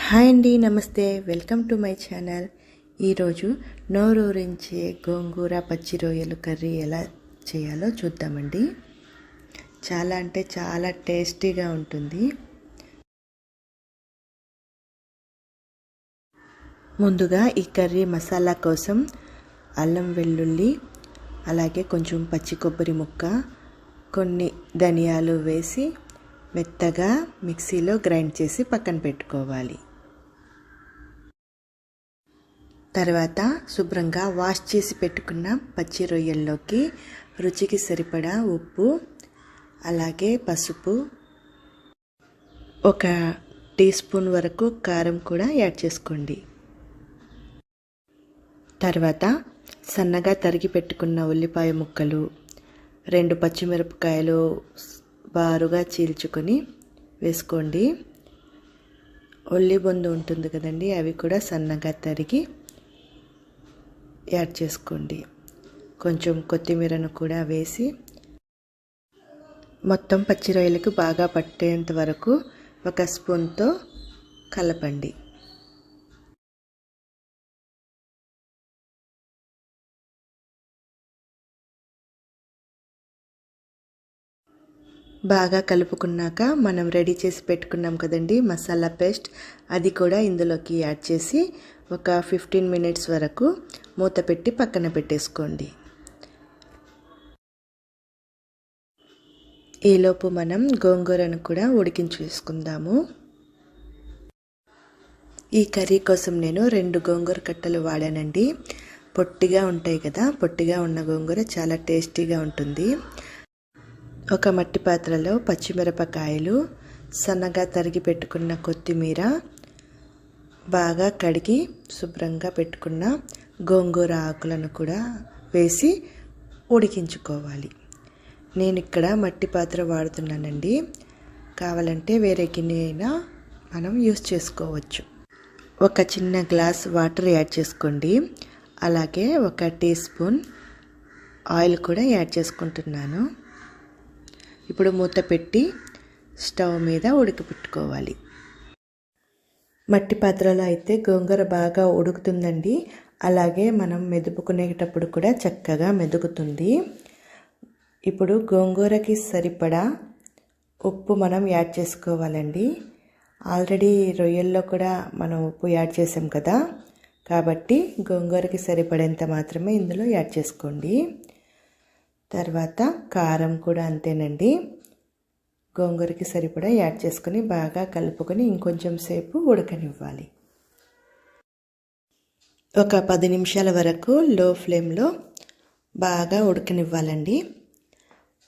Hi అండి, నమస్తే. Welcome to my channel. ఈరోజు నోరూరించే గోంగూర పచ్చి రొయ్యలు కర్రీ ఎలా చేయాలో చూద్దామండి. చాలా అంటే చాలా టేస్టీగా ఉంటుంది. ముందుగా ఈ కర్రీ మసాలా కోసం అల్లం వెల్లుల్లి, అలాగే కొంచెం పచ్చి కొబ్బరి ముక్క, కొన్ని ధనియాలు వేసి మెత్తగా మిక్సీలో గ్రైండ్ చేసి పక్కన పెట్టుకోవాలి. తర్వాత శుభ్రంగా వాష్ చేసి పెట్టుకున్న పచ్చి రొయ్యల్లోకి రుచికి సరిపడా ఉప్పు, అలాగే పసుపు, 1 టీ స్పూన్ వరకు కారం కూడా యాడ్ చేసుకోండి. తర్వాత సన్నగా తరిగి పెట్టుకున్న ఉల్లిపాయ ముక్కలు, 2 పచ్చిమిరపకాయలు బారుగా చీల్చుకొని వేసుకోండి. ఉల్లిబొందు ఉంటుంది కదండి, అవి కూడా సన్నగా తరిగి యాడ్ చేసుకోండి. కొంచెం కొత్తిమీరను కూడా వేసి మొత్తం పచ్చి రొయ్యలకు బాగా పట్టేంత వరకు 1 స్పూన్తో కలపండి. బాగా కలుపుకున్నాక మనం రెడీ చేసి పెట్టుకున్నాం కదండి మసాలా పేస్ట్, అది కూడా ఇందులోకి యాడ్ చేసి ఒక 15 మినిట్స్ వరకు మూత పెట్టి పక్కన పెట్టేసుకోండి. ఈలోపు మనం గోంగూరను కూడా ఉడికించేసుకుందాము. ఈ కర్రీ కోసం నేను 2 గోంగూర కట్టలు వాడానండి. పొట్టిగా ఉంటాయి కదా, పొట్టిగా ఉన్న గోంగూర చాలా టేస్టీగా ఉంటుంది. ఒక మట్టి పాత్రలో పచ్చిమిరపకాయలు, సన్నగా తరిగి పెట్టుకున్న కొత్తిమీర, బాగా కడిగి శుభ్రంగా పెట్టుకున్న గోంగూర ఆకులను కూడా వేసి ఉడికించుకోవాలి. నేను ఇక్కడ మట్టి పాత్ర వాడుతున్నానండి, కావాలంటే వేరే గిన్నె అయినా మనం యూస్ చేసుకోవచ్చు. 1 చిన్న గ్లాస్ వాటర్ యాడ్ చేసుకోండి. అలాగే 1 టీ స్పూన్ ఆయిల్ కూడా యాడ్ చేసుకుంటున్నాను. ఇప్పుడు మూత పెట్టి స్టవ్ మీద ఉడకపెట్టుకోవాలి. మట్టి పాత్రలో అయితే గోంగూర బాగా ఉడుకుతుందండి, అలాగే మనం మెదుపుకునేటప్పుడు కూడా చక్కగా మెదుగుతుంది. ఇప్పుడు గోంగూరకి సరిపడా ఉప్పు మనం యాడ్ చేసుకోవాలండి. ఆల్రెడీ రొయ్యల్లో కూడా మనం ఉప్పు యాడ్ చేసాం కదా, కాబట్టి గోంగూరకి సరిపడేంత మాత్రమే ఇందులో యాడ్ చేసుకోండి. తర్వాత కారం కూడా అంతేనండి, గోంగూరకి సరిపడా యాడ్ చేసుకొని బాగా కలుపుకొని ఇంకొంచెం సేపు ఉడకనివ్వాలి. ఒక 10 నిమిషాల వరకు లో ఫ్లేమ్లో బాగా ఉడకనివ్వాలండి.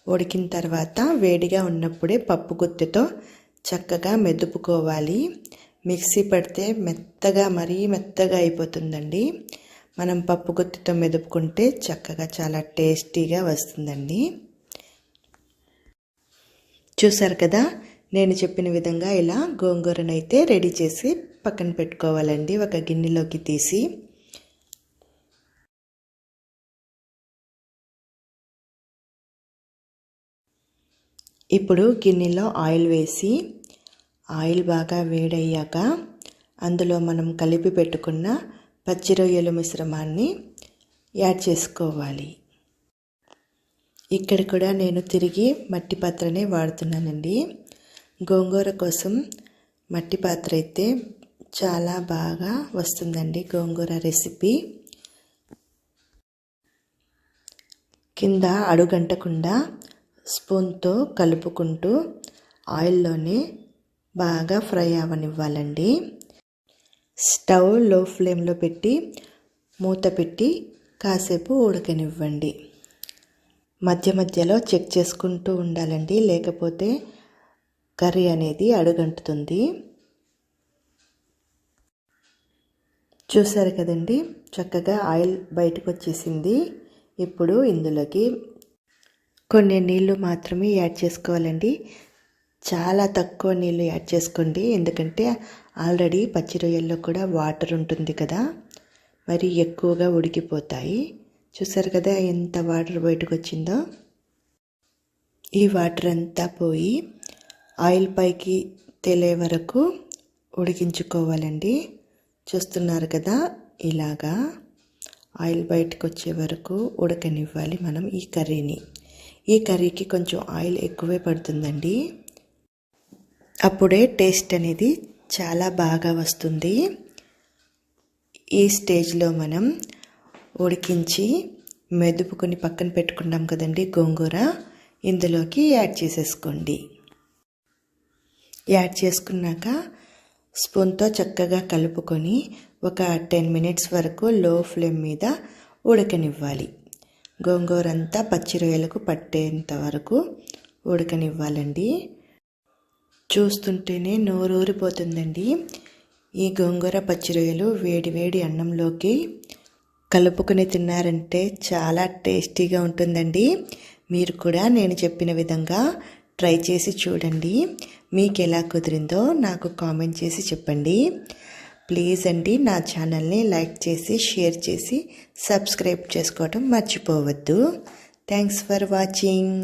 ఉడికిన తర్వాత వేడిగా ఉన్నప్పుడే పప్పు గుత్తెతో చక్కగా మెదుపుకోవాలి. మిక్సీ పడితే మరీ మెత్తగా అయిపోతుందండి. మనం పప్పు గుత్తితో మెదుపుకుంటే చక్కగా చాలా టేస్టీగా వస్తుందండి. చూసారు కదా, నేను చెప్పిన విధంగా ఇలా గోంగూరను అయితే రెడీ చేసి పక్కన పెట్టుకోవాలండి ఒక గిన్నెలోకి తీసి. ఇప్పుడు గిన్నెలో ఆయిల్ వేసి, ఆయిల్ బాగా వేడయ్యాక అందులో మనం కలిపి పెట్టుకున్న పచ్చి రొయ్యల మిశ్రమాన్ని యాడ్ చేసుకోవాలి. ఇక్కడ కూడా నేను తిరిగి మట్టి పాత్రనే వాడుతున్నానండి. గోంగూర కోసం మట్టి పాత్ర అయితే చాలా బాగా వస్తుందండి గోంగూర రెసిపీ. కింద అడుగంటకుండా స్పూన్తో కలుపుకుంటూ ఆయిల్లోనే బాగా ఫ్రై అవనివ్వాలండి. స్టవ్ లో ఫ్లేమ్లో పెట్టి మూత పెట్టి కాసేపు ఉడకనివ్వండి. మధ్య మధ్యలో చెక్ చేసుకుంటూ ఉండాలండి, లేకపోతే కర్రీ అనేది అడుగంటుతుంది. చూసారు కదండి, చక్కగా ఆయిల్ బయటకు వచ్చేసింది. ఇప్పుడు ఇందులోకి కొన్ని నీళ్లు మాత్రమే యాడ్ చేసుకోవాలండి. చాలా తక్కువ నీళ్ళు యాడ్ చేసుకోండి, ఎందుకంటే ఆల్రెడీ పచ్చి రొయ్యల్లో కూడా వాటర్ ఉంటుంది కదా, మరి ఎక్కువగా ఉడికిపోతాయి. చూసారు కదా ఎంత వాటర్ బయటకు వచ్చిందో. ఈ వాటర్ అంతా పోయి ఆయిల్ పైకి తేలే వరకు ఉడికించుకోవాలండి. చూస్తున్నారు కదా, ఇలాగా ఆయిల్ బయటకు వచ్చే వరకు ఉడకనివ్వాలి మనం ఈ కర్రీని. ఈ కర్రీకి కొంచెం ఆయిల్ ఎక్కువే పడుతుందండి, అప్పుడే టేస్ట్ అనేది చాలా బాగా వస్తుంది. ఈ స్టేజ్లో మనం ఉడికించి మెదుపుకొని పక్కన పెట్టుకున్నాం కదండి గోంగూర, ఇందులోకి యాడ్ చేసేసుకోండి. యాడ్ చేసుకున్నాక స్పూన్తో చక్కగా కలుపుకొని ఒక 10 మినిట్స్ వరకు లో ఫ్లేమ్ మీద ఉడకనివ్వాలి. గోంగూర అంతా పచ్చి రొయ్యలకు పట్టేంత వరకు ఉడకనివ్వాలండి. చూస్తుంటేనే నోరూరిపోతుందండి. ఈ గోంగూర పచ్చి రొయ్యలు వేడి వేడి అన్నంలోకి కలుపుకొని తిన్నారంటే చాలా టేస్టీగా ఉంటుందండి. మీరు కూడా నేను చెప్పిన విధంగా ట్రై చేసి చూడండి. మీకు ఎలా కుదిరిందో నాకు కామెంట్ చేసి చెప్పండి. ప్లీజ్ అండి, నా ఛానల్ని లైక్ చేసి షేర్ చేసి సబ్స్క్రైబ్ చేసుకోవడం మర్చిపోవద్దు. Thanks for watching.